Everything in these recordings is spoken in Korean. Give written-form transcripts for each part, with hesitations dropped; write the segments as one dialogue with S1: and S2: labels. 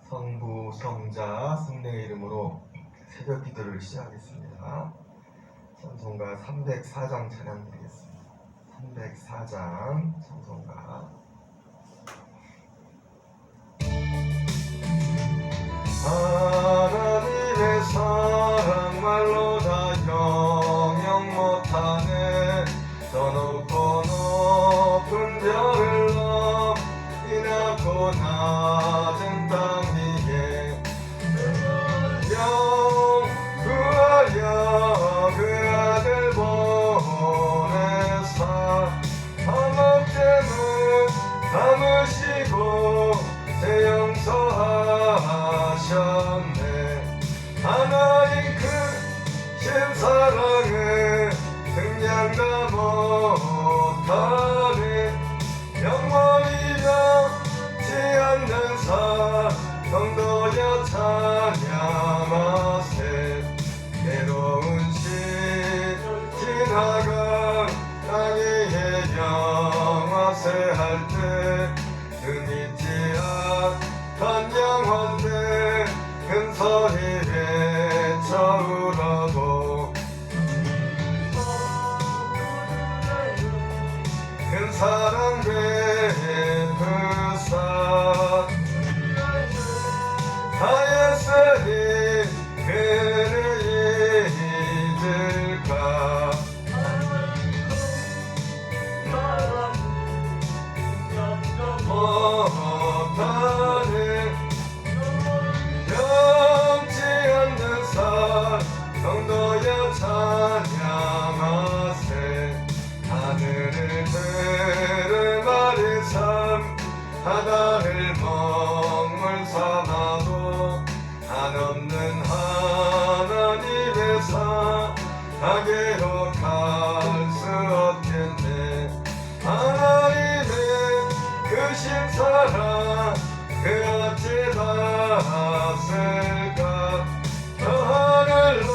S1: 성부, 성자, 성령의 이름으로 새벽 기도를 시작하겠습니다. 찬송가 304장 찬양 드리겠습니다. 304장 찬송가. 하나님의 사랑 말로 다 영영 못하네. 저 높고 높은 별을 넘이 낮고 낮은 땅 위에 구하여 그 아들 보내사 한없재는 담으시고 제 용서하셨네. 하나님 크신 사랑을 그냥 다 못하네. 영원히 변치 않는 성도여 찬양하세. 괴로운 시절 지나가 땅위에 영화세 할 때 눈 잊지 않던 영혼들 큰 소리 외쳐 울어도 큰 사랑 베푸사 하였으니 그를 잊을까. 못하네. 변치 않는 성도여 찬양하세. 하늘을 들을 말의 삶 바다를 먹물 삼아도 한없는 하나님의 사랑에로 갈 수 없겠네. 하나님의 크신 사랑 그 어찌 닿았을까. 저 하늘로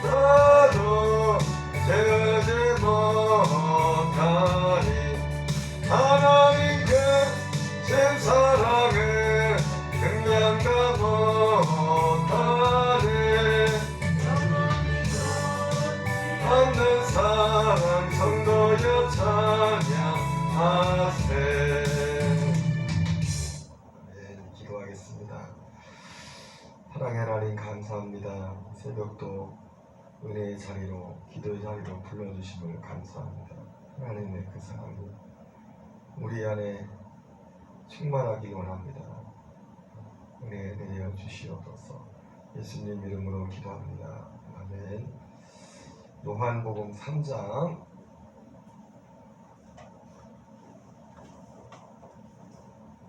S1: 떠도 채우지 못하니 하나님 크신 사랑을 그냥 다 못하네. 받는 사랑 성도여 찬양하세. 네, 기도하겠습니다. 사랑의 하나님 감사합니다. 새벽도 은혜의 자리로 기도의 자리로 불러주심을 감사합니다. 하나님의 그 사랑이 우리 안에 충만하기 원합니다. 은혜 내려 주시옵소서. 예수님 이름으로 기도합니다. 아멘. 요한복음 3장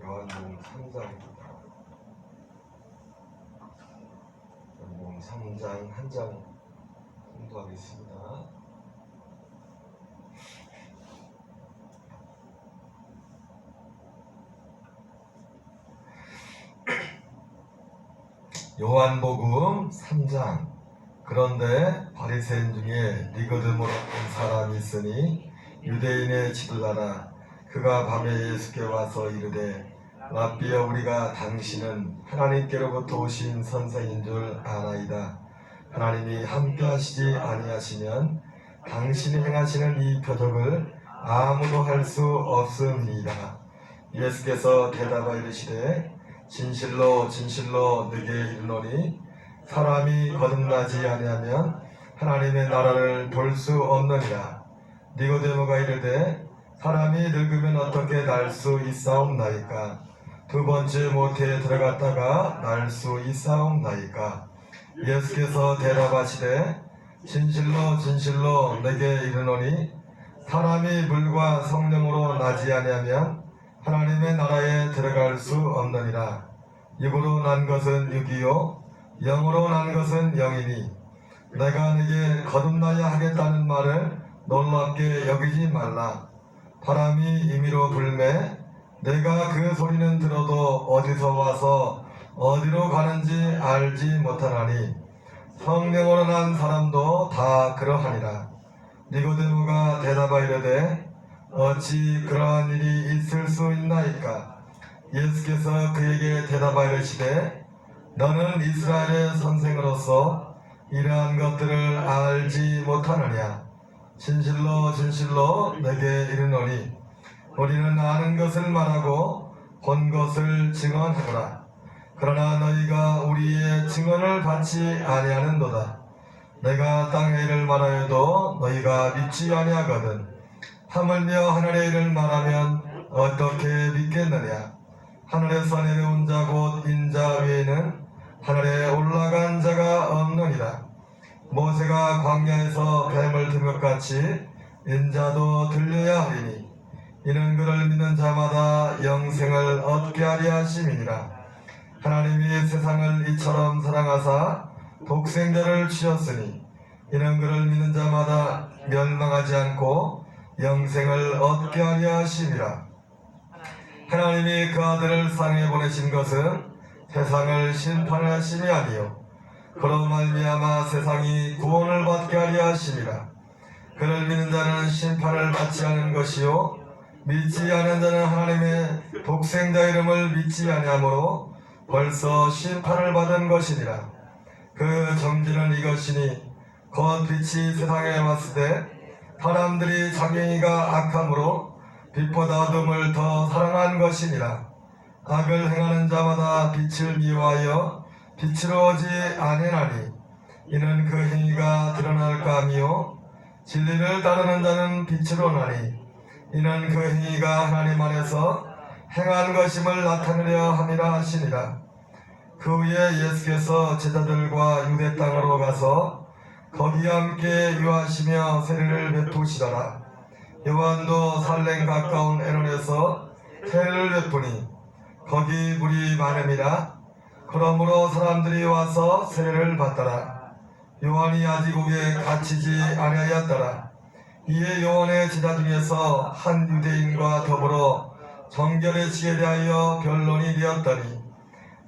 S1: 요한복음 3장입니다. 요한복음 3장 한 장 공부하겠습니다. 요한복음 3장. 그런데 바리새인 중에 니고데모라는 사람이 있으니 유대인의 지도자라. 그가 밤에 예수께 와서 이르되 라삐여 우리가 당신은 하나님께로부터 오신 선생인 줄 아나이다. 하나님이 함께 하시지 아니하시면 당신이 행하시는 이 표적을 아무도 할 수 없음이니이다. 예수께서 대답하여 이르시되 진실로 진실로 네게 이르노니 사람이 거듭나지 아니하면 하나님의 나라를 볼 수 없느니라. 니고데모가 이르되 사람이 늙으면 어떻게 날 수 있사옵나이까? 두 번째 모태에 들어갔다가 날 수 있사옵나이까? 예수께서 대답하시되 진실로 진실로 네게 이르노니 사람이 물과 성령으로 나지 아니하면 하나님의 나라에 들어갈 수 없느니라. 입으로 난 것은 육이요 영으로 난 것은 영이니 내가 네게 거듭나야 하겠다는 말을 놀랍게 여기지 말라. 바람이 임의로 불매 내가 그 소리는 들어도 어디서 와서 어디로 가는지 알지 못하나니 성령으로 난 사람도 다 그러하니라. 니고데모가 대답하여 이르되 어찌 그러한 일이 있을 수 있나이까? 예수께서 그에게 대답하여 이르시되 너는 이스라엘의 선생으로서 이러한 것들을 알지 못하느냐. 진실로 진실로 내게 이르노니 우리는 아는 것을 말하고 본 것을 증언하노라. 그러나 너희가 우리의 증언을 받지 아니하는도다. 내가 땅의 일을 말하여도 너희가 믿지 아니하거든. 하물며 하늘의 일을 말하면 어떻게 믿겠느냐. 하늘에서 내려온 자 곧 인자 외에는 하늘에 올라간 자가 없느니라. 모세가 광야에서 뱀을 든 것 같이 인자도 들려야 하리니 이는 그를 믿는 자마다 영생을 얻게 하려 하심이니라. 하나님이 세상을 이처럼 사랑하사 독생자를 주셨으니 이는 그를 믿는 자마다 멸망하지 않고 영생을 얻게 하려 하심이라. 하나님이 그 아들을 세상에 보내신 것은 세상을 심판하심이 아니요 그로 말미암아 세상이 구원을 받게 하려 하심이라. 그를 믿는 자는 심판을 받지 않은 것이요 믿지 않은 자는 하나님의 독생자 이름을 믿지 아니하므로 벌써 심판을 받은 것이니라. 그 정죄는 이것이니 곧 빛이 세상에 왔을 때 사람들이 자기가 악함으로 빛보다 어둠을 더 사랑한 것이니라. 악을 행하는 자마다 빛을 미워하여 빛으로 오지 아니하니 이는 그 행위가 드러날까 하미요 진리를 따르는 자는 빛으로 나니 이는 그 행위가 하나님 안에서 행한 것임을 나타내려 함이라 하시니라. 그 후에 예수께서 제자들과 유대 땅으로 가서 거기 함께 유하시며 세례를 베푸시더라. 요한도 살렘 가까운 에논에서 세례를 베푸니 거기 물이 많음이라. 그러므로 사람들이 와서 세례를 받더라. 요한이 아직 옥에 갇히지 아니하였더라. 이에 요한의 제자 중에서 한 유대인과 더불어 정결의식에 대하여 변론이 되었더니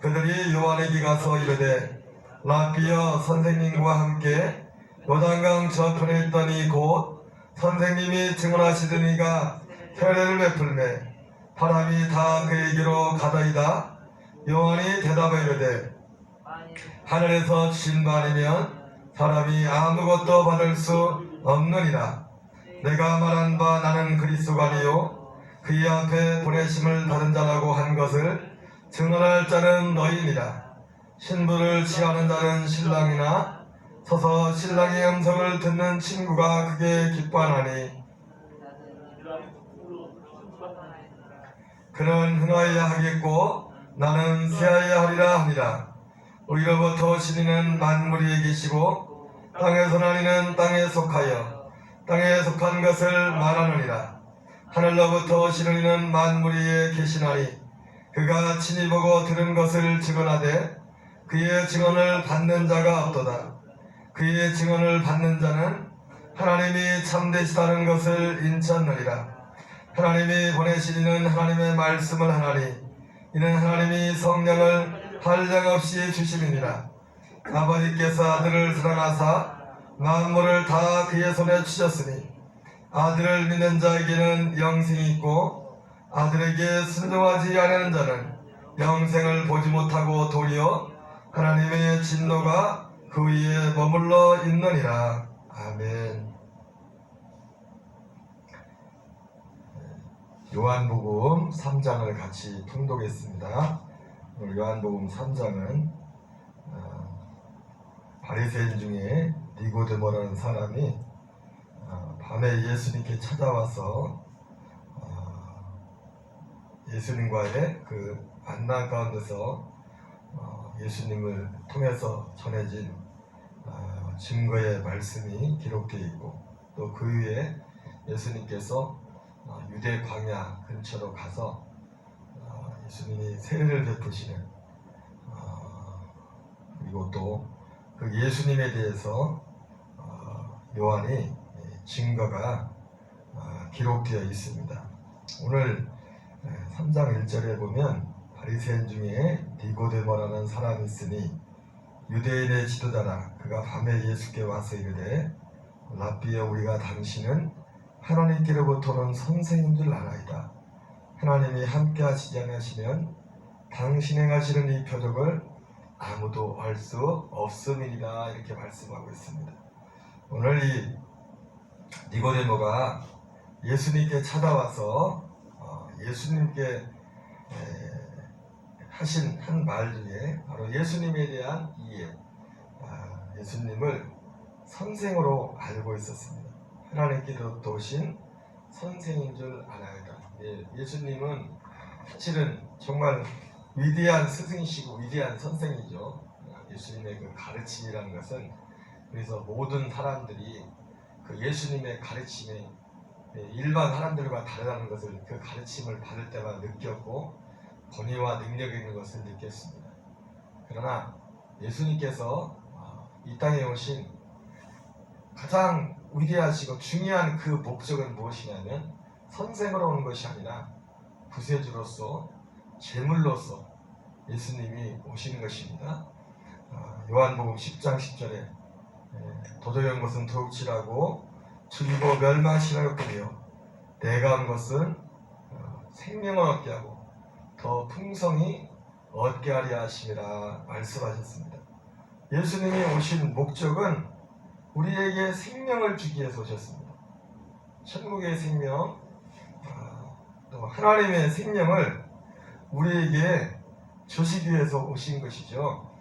S1: 그들이 요한에게 가서 이르되 라비여 선생님과 함께 요단강 저편에 있더니 곧 선생님이 증언하시더니가 세례를 베풀매 사람이 다 그에게로 가더이다. 요한이 대답하여 이르되 하늘에서 주신 바 아니면 사람이 아무것도 받을 수 없느니라. 내가 말한 바 나는 그리스도가 아니요 그의 앞에 보내심을 받은 자라고 한 것을 증언할 자는 너희니라. 신부를 취하는 자는 신랑이나 서서 신랑의 음성을 듣는 친구가 그게 기뻐하나니 그는 흥하여야 하겠고 나는 쇠하여야 하리라 하니라. 위로부터 오신 이는 만물에 계시고 땅에서 난 이는 땅에 속하여 땅에 속한 것을 말하느니라. 하늘로부터 오시는 이는 만물 위에 계시나니 그가 친히 보고 들은 것을 증언하되 그의 증언을 받는 자가 없도다. 그의 증언을 받는 자는 하나님이 참되시다는 것을 인치하느니라. 하나님이 보내신 이는 하나님의 말씀을 하나니 이는 하나님이 성령을 한량없이 주심이니라. 아버지께서 아들을 사랑하사 만물을 다 그의 손에 주셨으니 아들을 믿는 자에게는 영생이 있고 아들에게 순종하지 않는 자는 영생을 보지 못하고 도리어 하나님의 진노가 그 위에 머물러 있느니라. 아멘. 요한복음 3장을 같이 통독했습니다. 오늘 요한복음 3장은 바리새인 중에 니고데모라는 사람이 밤에 예수님께 찾아와서 예수님과의 그 만남 가운데서 예수님을 통해서 전해진 증거의 말씀이 기록되어 있고 또 그 위에 예수님께서 유대 광야 근처로 가서 예수님이 세례를 베푸시는 그리고 또 그 예수님에 대해서 요한이 증거가 기록되어 있습니다. 오늘 3장 1절에 보면 바리새인 중에 니고데모라는 사람이 있으니 유대인의 지도자라. 그가 밤에 예수께 와서 이르되 라비여 우리가 당신은 하나님께로부터 온 선생인 줄 알아이다. 하나님이 함께 하시지 않으시면 당신 행하시는 이 표적을 아무도 알 수 없음이니라 이렇게 말씀하고 있습니다. 오늘 이 니고데모가 예수님께 찾아와서 예수님께 하신 한 말 중에 바로 예수님에 대한 이해, 예수님을 선생으로 알고 있었습니다. 하나님께로 오신 선생인 줄 알아야다. 예수님은 사실은 정말 위대한 스승이시고 위대한 선생이죠. 예수님의 그 가르침이라는 것은, 그래서 모든 사람들이 그 예수님의 가르침에 일반 사람들과 다르다는 것을 그 가르침을 받을 때마다 느꼈고 권위와 능력이 있는 것을 느꼈습니다. 그러나 예수님께서 이 땅에 오신 가장 위대하시고 중요한 그 목적은 무엇이냐면 선생으로 오는 것이 아니라 구세주로서 제물로서 예수님이 오시는 것입니다. 요한복음 10장 10절에 도저히 온 것은 도둑질하고 죽이고 멸망시키려 뿐이요 내가 온 것은 생명을 얻게 하고 더 풍성히 얻게 하려 하심이라 말씀하셨습니다. 예수님이 오신 목적은 우리에게 생명을 주기 위해서 오셨습니다. 천국의 생명, 또 하나님의 생명을 우리에게 주시기 위해서 오신 것이죠.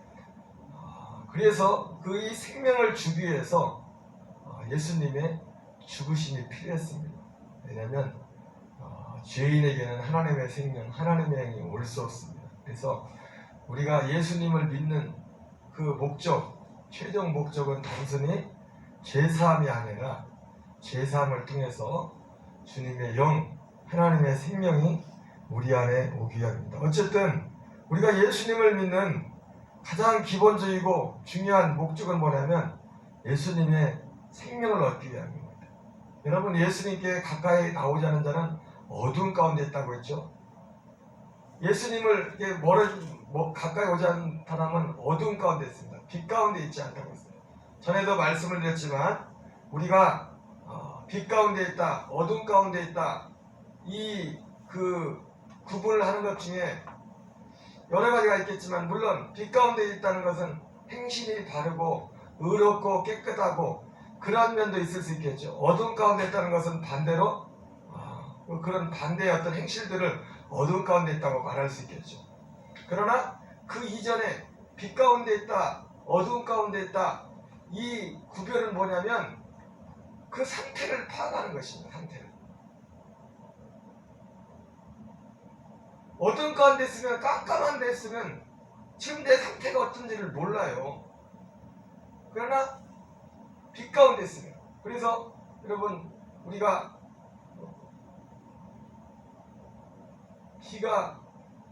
S1: 그래서 그 이 생명을 주기 위해서 예수님의 죽으심이 필요했습니다. 왜냐하면 죄인에게는 하나님의 생명, 하나님의 영이 올 수 없습니다. 그래서 우리가 예수님을 믿는 그 목적, 최종 목적은 단순히 죄사함이 아니라 죄사함을 통해서 주님의 영, 하나님의 생명이 우리 안에 오기 위함입니다. 어쨌든 우리가 예수님을 믿는 가장 기본적이고 중요한 목적은 뭐냐면 예수님의 생명을 얻기 위함입니다. 여러분, 예수님께 가까이 나오지 않은 자는 어두운 가운데 있다고 했죠. 예수님을 가까이 오지 않은 사람은 어두운 가운데 있습니다. 빛 가운데 있지 않다고 했어요. 전에도 말씀을 드렸지만 우리가 빛 가운데 있다, 어두운 가운데 있다, 이 그 구분을 하는 것 중에 여러 가지가 있겠지만, 물론 빛 가운데 있다는 것은 행실이 바르고 의롭고 깨끗하고 그런 면도 있을 수 있겠죠. 어두운 가운데 있다는 것은 반대로 그런 반대의 어떤 행실들을 어두운 가운데 있다고 말할 수 있겠죠. 그러나 그 이전에 빛 가운데 있다, 어두운 가운데 있다, 이 구별은 뭐냐면 그 상태를 파악하는 것입니다. 상태를. 어두운 가운데 있으면, 깜깜한 데 있으면 지금 내 상태가 어떤지를 몰라요. 그러나 빛 가운데 있으면, 그래서 여러분, 우리가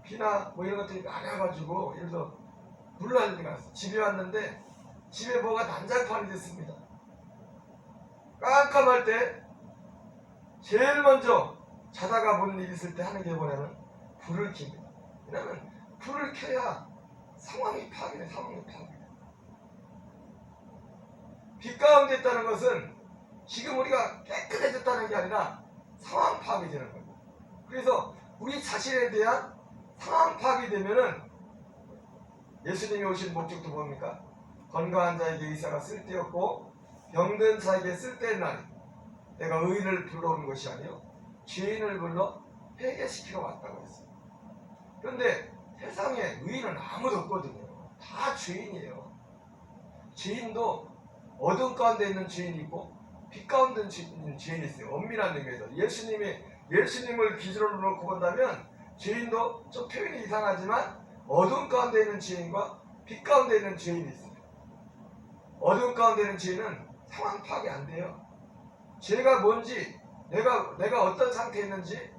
S1: 비나 뭐 이런 것들이 많아가지고 예를 들어 물난리가 났어. 집에 왔는데 집에 뭐가 난장판이 됐습니다. 깜깜할 때 제일 먼저 자다가 보는 일이 있을 때 하는 게 뭐냐면 불을 킵니다. 왜냐하면 불을 켜야 상황이 파악이 돼. 상황이 파악이 돼. 빛 가운데 있다는 것은 지금 우리가 깨끗해졌다는 게 아니라 상황 파악이 되는 거예요. 그래서 우리 자신에 대한 상황 파악이 되면은 예수님이 오신 목적도 뭡니까? 건강한 자에게 의사가 쓸데없고 병든 자에게 쓸데있는 날이, 내가 의인을 불러오는 것이 아니요 죄인을 불러 회개시키러 왔다고 했어요. 그런데 세상에 의인은 아무도 없거든요. 다 죄인이에요. 죄인도 어둠 가운데 있는 죄인이 있고 빛 가운데 있는 죄인이 있어요. 엄밀한 의미에서 예수님을 기준으로 놓고 본다면 죄인도 좀 표현이 이상하지만 어둠 가운데 있는 죄인과 빛 가운데 있는 죄인이 있어요. 어둠 가운데 있는 죄인은 상황 파악이 안 돼요. 죄가 뭔지, 내가 어떤 상태에 있는지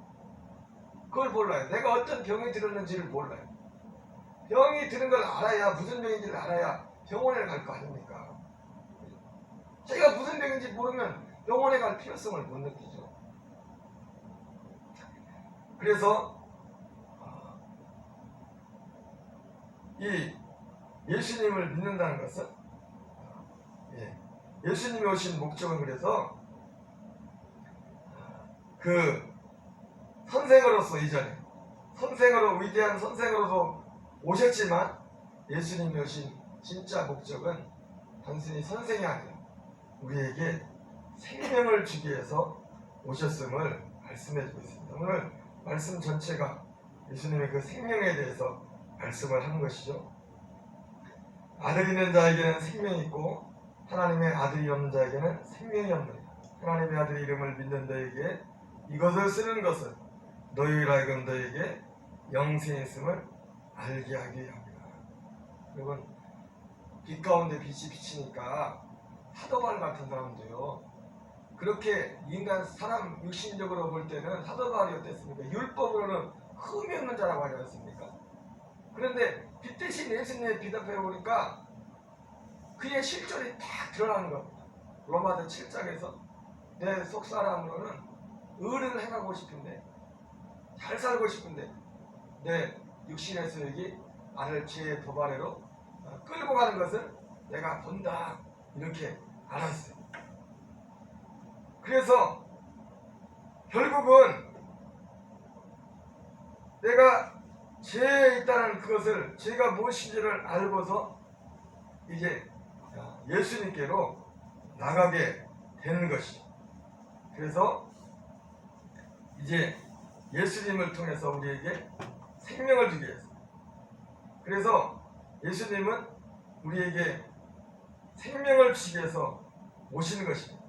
S1: 그걸 몰라요. 내가 어떤 병이 들었는지를 몰라요. 병이 드는 걸 알아야, 무슨 병인지를 알아야 병원에 갈 거 아닙니까? 자기가 무슨 병인지 모르면 병원에 갈 필요성을 못 느끼죠. 그래서 이 예수님을 믿는다는 것은, 예수님이 오신 목적은 그래서 그 선생으로서 이전에 선생으로 위대한 선생으로서 오셨지만 예수님이 오신 진짜 목적은 단순히 선생이 아니라 우리에게 생명을 주기 위해서 오셨음을 말씀해주고 있습니다. 오늘 말씀 전체가 예수님의 그 생명에 대해서 말씀을 하는 것이죠. 아들 있는 자에게는 생명이 있고 하나님의 아들이 없는 자에게는 생명이 없느니라. 하나님의 아들 이름을 믿는 너에게 이것을 쓰는 것은 너희를 하여금 너에게 영생이 있음을 알게 하기 위함이라. 여러분, 빛 가운데 빛이 비치니까 사도발 같은 사람도요, 그렇게 인간 사람 육신적으로 볼 때는 사도발이 어땠습니까? 율법으로는 흠이 없는 자라고 하지 않습니까? 그런데 빛 대신 예수님의 빛 앞에 보니까 그의 실존이 딱 드러나는 겁니다. 로마서 7장에서 내 속사람으로는 의를 행하고 싶은데, 잘 살고 싶은데 내 육신의 소욕이 나를 죄의 도발에로 끌고 가는 것을 내가 본다, 이렇게 알았어요. 그래서 결국은 내가 죄에 있다는 그것을, 죄가 무엇인지를 알고서 이제 예수님께로 나가게 되는 것이죠. 그래서 이제 예수님을 통해서 우리에게 생명을 주게 했어요. 그래서 예수님은 우리에게 생명을 주기 위해서 오시는 것입니다.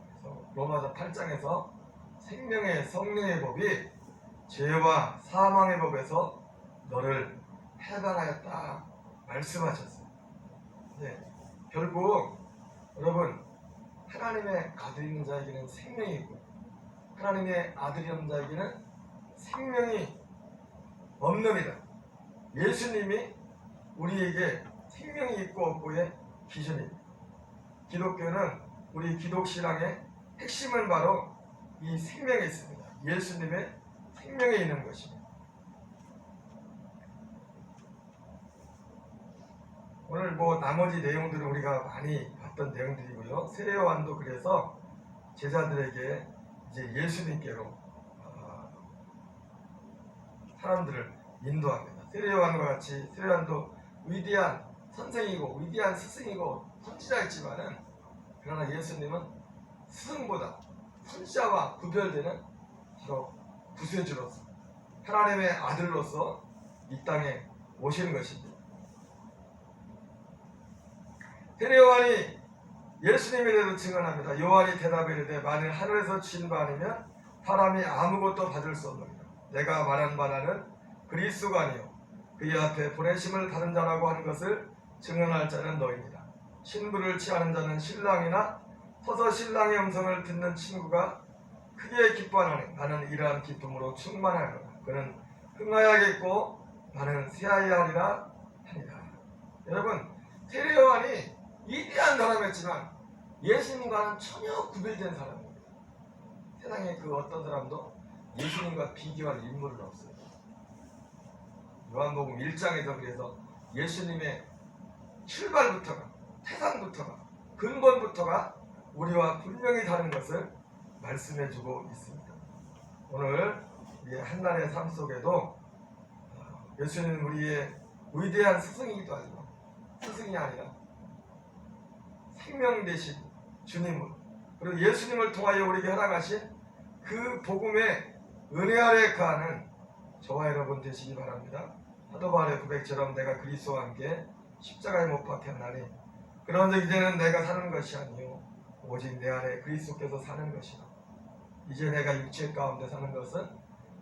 S1: 그래서 로마서 8장에서 생명의 성령의 법이 죄와 사망의 법에서 너를 해방하였다 말씀하셨어요. 네, 결국 여러분, 하나님의 아들 있는 자에게는 생명이 있고 하나님의 아들이 없는 자에게는 생명이 없느니라. 예수님이 우리에게 생명이 있고 없고의 기준입니다. 기독교는 우리 기독신앙의 핵심은 바로 이 생명에 있습니다. 예수님의 생명에 있는 것입니다. 오늘 나머지 내용들은 우리가 많이 봤던 내용들이고요. 세례요한도 그래서 제자들에게 이제 예수님께로 사람들을 인도합니다. 세례요한과 같이 세례요한도 위대한 선생이고 위대한 스승이고 선지자였지만은, 그러나 예수님은 스승보다 선지자와 구별되는 바로 구세주로서 하나님의 아들로서 이 땅에 오시는 것입니다. 세례요한이 예수님에 대해서 증언합니다. 요한이 대답해 이르되 만일 하늘에서 주신 바 아니면 사람이 아무것도 받을 수 없느니라. 내가 말한 바는 그리스도가 아니요 그의 앞에 보내심을 받은 자라고 하는 것을 증언할 자는 너희니라. 신부를 취하는 자는 신랑이나 서서 신랑의 음성을 듣는 친구가 크게 기뻐하노니 나는 이러한 기쁨으로 충만하노라. 그는 흥하여야겠고 나는 새하여야 하리라 하니라. 여러분, 세례요한이 위대한 사람이었지만 예수님과는 전혀 구별된 사람입니다. 세상에 그 어떤 사람도 예수님과 비교할 인물은 없어요. 요한복음 1장에서 그래서 예수님의 출발부터가, 태산부터가, 근본부터가 우리와 분명히 다른 것을 말씀해주고 있습니다. 오늘 우리의 한날의 삶 속에도 예수님은 우리의 위대한 스승이기도 하지만 스승이 아니라 생명 되신 주님을, 그리고 예수님을 통하여 우리에게 허락하신 그 복음의 은혜 아래 거하는 저와 여러분 되시기 바랍니다. 사도바울의 고백처럼 내가 그리스도와 함께 십자가에 못 박혔나니 그런즉 이제는 내가 사는 것이 아니요 오직 내 안에 그리스도께서 사는 것이라. 이제 내가 육체 가운데 사는 것은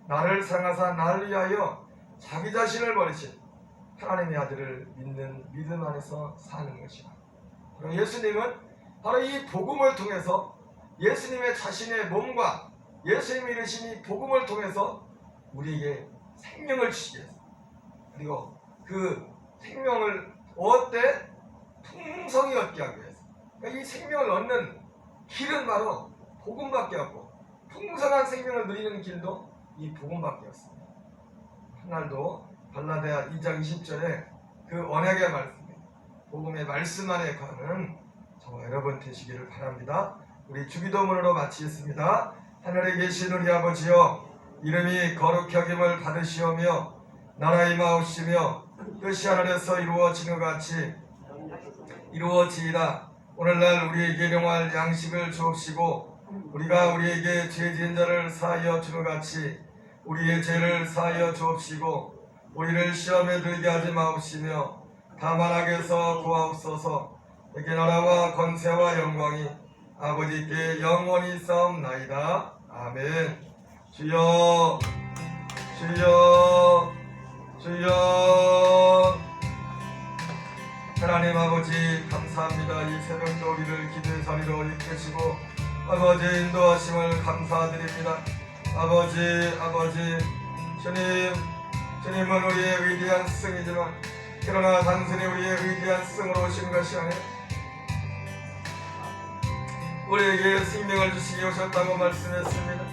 S1: 나를 사랑하사 나를 위하여 자기 자신을 버리신 하나님의 아들을 믿는 믿음 안에서 사는 것이라. 예수님은 바로 이 복음을 통해서, 예수님의 자신의 몸과 예수님이 이르신 이 복음을 통해서 우리에게 생명을 주시기 위해서, 그리고 그 생명을 얻되 풍성히 얻게 하기 위해서, 그러니까 이 생명을 얻는 길은 바로 복음밖에 없고 풍성한 생명을 누리는 길도 이 복음밖에 없습니다. 한날도 갈라디아 2장 20절에 그 언약의 말씀, 복음의 말씀 안에 거하는 저와 여러분 되시기를 바랍니다. 우리 주기도문으로 마치겠습니다. 하늘에 계신 우리 아버지여, 이름이 거룩히 여김을 받으시오며 나라의 마옵시며 뜻이 하늘에서 이루어지는 것 같이 이루어지이다. 오늘날 우리에게 일용할 양식을 주옵시고 우리가 우리에게 죄 지은 자를 사하여 주는 것 같이 우리의 죄를 사하여 주옵시고 우리를 시험에 들게 하지 마옵시며 다만 악에서 구하옵소서. 내게 나라와 권세와 영광이 아버지께 영원히 있사옵나이다. 아멘. 주여 주여 주여. 하나님 아버지 감사합니다. 이 새벽도 우리를 기도의 자리로 이끄시고 아버지의 인도하심을 감사드립니다. 아버지 주님은 우리의 위대한 스승이지만 그러나 단순히 우리의 위대한 스승으로 오신 것이 아니라 우리에게 생명을 주시기 오셨다고 말씀했습니다.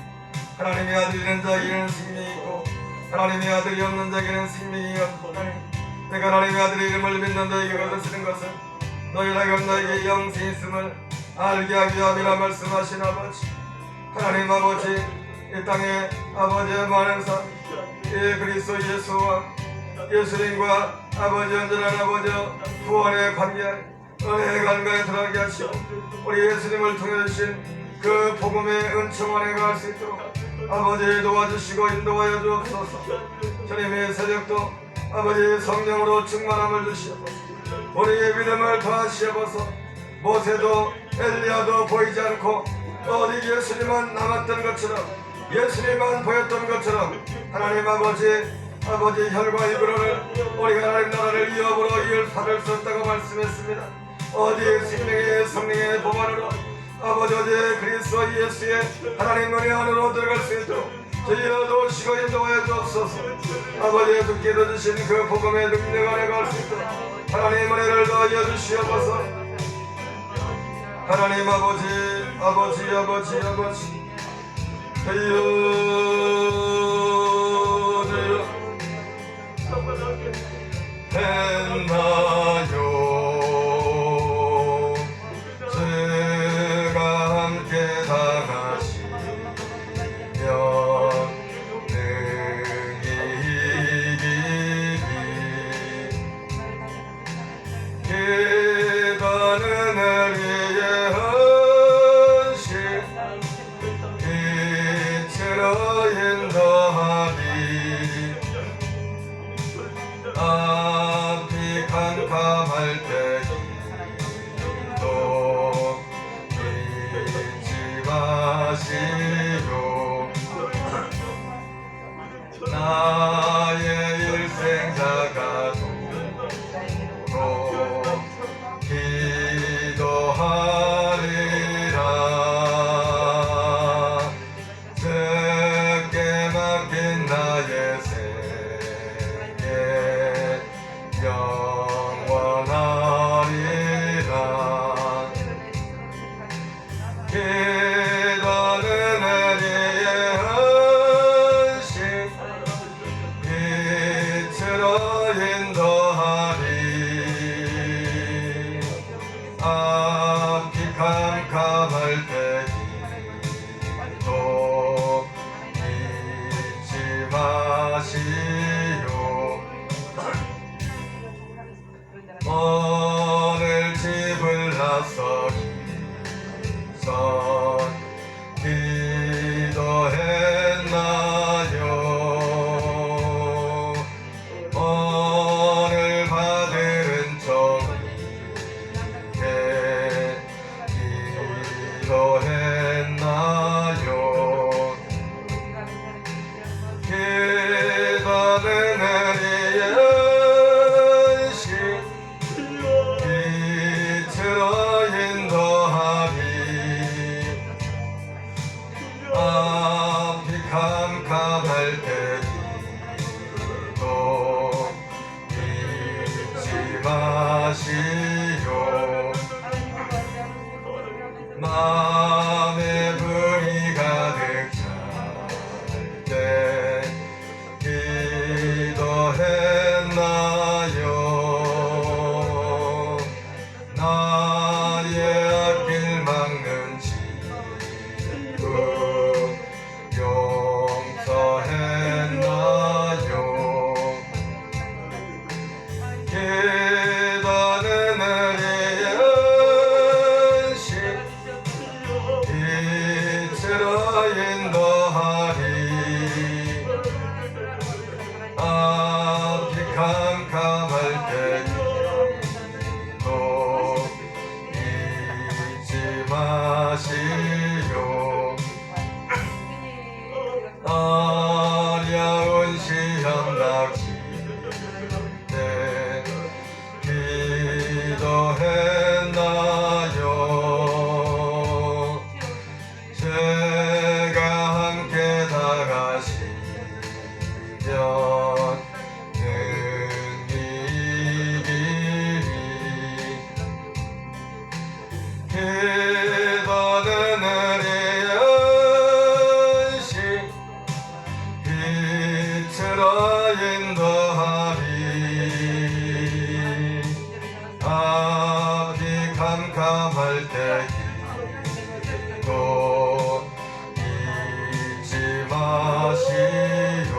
S1: 하나님의 아들이는 자에게는 생명이 있고 하나님의 아들이 없는 자에게는 생명이 없나니 내가 하나님의 아들의 이름을 믿는 자에게 거두시는 것은 너희라가 너에게 영생이 있음을 알게 하기 위함이라 말씀하신 아버지 하나님 아버지 이 땅에 아버지의 많은사 그리스도 예수와 예수님과 아버지 언제나 아버지와 구원의 관계에 은혜의 관계에 들어가게 하시고 우리 예수님을 통해 주신 그 복음의 은총 안에 갈 수 있도록 아버지 도와주시고 인도하여 주옵소서. 주님의 새벽도 아버지 성령으로 충만함을 주시옵소서. 우리의 믿음을 더하시옵소서. 모세도 엘리야도 보이지 않고 어디 예수님만 남았던 것처럼 예수님만 보였던 것처럼 하나님 아버지 혈과 이불을 우리가 하나님 나라를 이업으로 이을 받을 수 없다고 말씀했습니다. 어디에 생명의 성령의 보관으로 아버지 어제 그리스도 예수의 하나님 은혜 안으로 들어갈 수 있도록 저희를 도우시고 인도하여 주옵소서. 아버지의 두께도 주신 그 복음의 능력 안에 갈 수 있도록 하나님 은혜를 더하여 주시옵소서. 하나님 아버지 주여 했나요? 죄가 함께 당하시며 능히 이기리 깨닫는 우리의 헌신 이체로 인도하리 앞이 캄캄할 때 기도 잊지 마시고 나의 일생자가 도록 기도하리라. 적게 맡긴 나의 생애 영원하리라. 깨닫는 우리의 헌신 빛으로 인도하리. 앞이 캄캄할 때 기도 잊지 마시오. 오늘 집을 나서 기도했나요? 오늘 받은 종이게 기도했나요? 깨닫는 우리의 헌신 빛으로 인도하리. 앞이 캄캄할 때 기도 잊지 마시오. 마음에 불이 가득 찰 때 기도했나요? 나의 앞길 막는 지금 용서해 기도는 은혜의 시 빛으로 인도하리 앞이 캄캄할 때 기도 잊지 마시오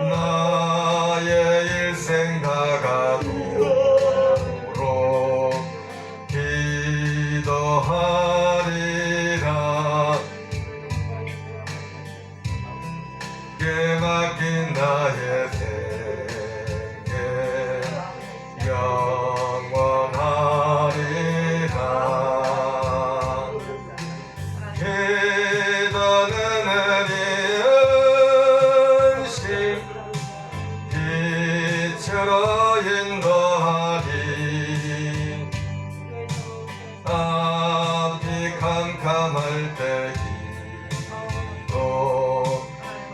S1: 나의 일생 다가도록 기도하리라 께 맡긴 나의 생애 영원하리라 기도는 은혜의 시 빛으로 인도하리 앞이 캄캄할 때 기도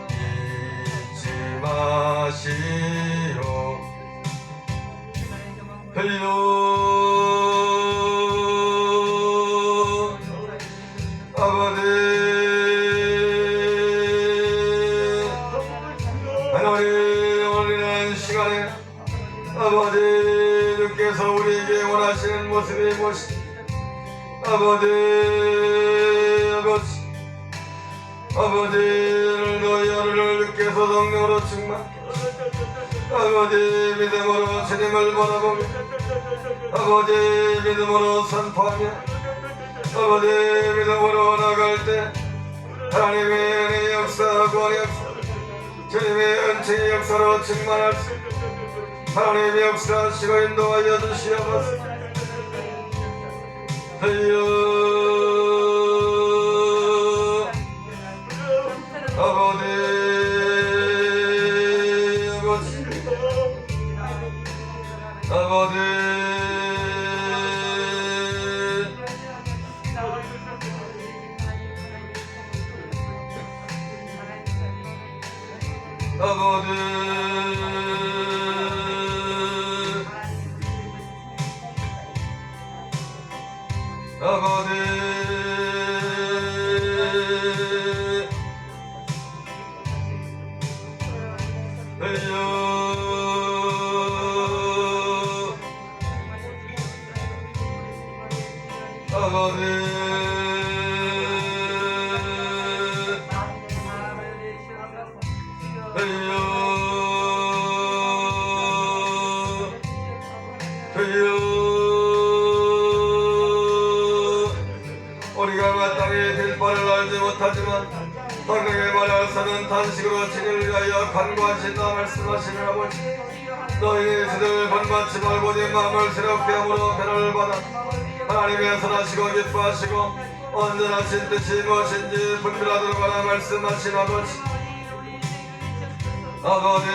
S1: 잊지 마시오 흘려 아버지 하나님 오늘이라는 시간에 아버지 주께서 우리에게 원하시는 모습이 무엇이 아버지 너희 하루를 주께서 성령으로 충만 아버지 믿음으로 주님을 바라보며 아버지 믿음으로 선포하며 아버지 믿음으로 나갈 때 하나님의 은혜 역사 구원의 역사 주님의 은총의 역사로 충만할 수 하나님의 역사하시고 인도하여 주시옵소서 하여 아버지 우리가 마땅히 될 바를 알지 못하지만 성경의 말하서는 단식으로 진리를 위하여 간구하신다 말씀하시는 아버지 너희의 수들을 번받지 말고 네 마음을 새롭게 함으로 변화를 받아 하나님의 선하시고 기뻐하시고 온전하신 뜻이 무엇인지 분별하도록 하라 말씀하신 아버지 아버지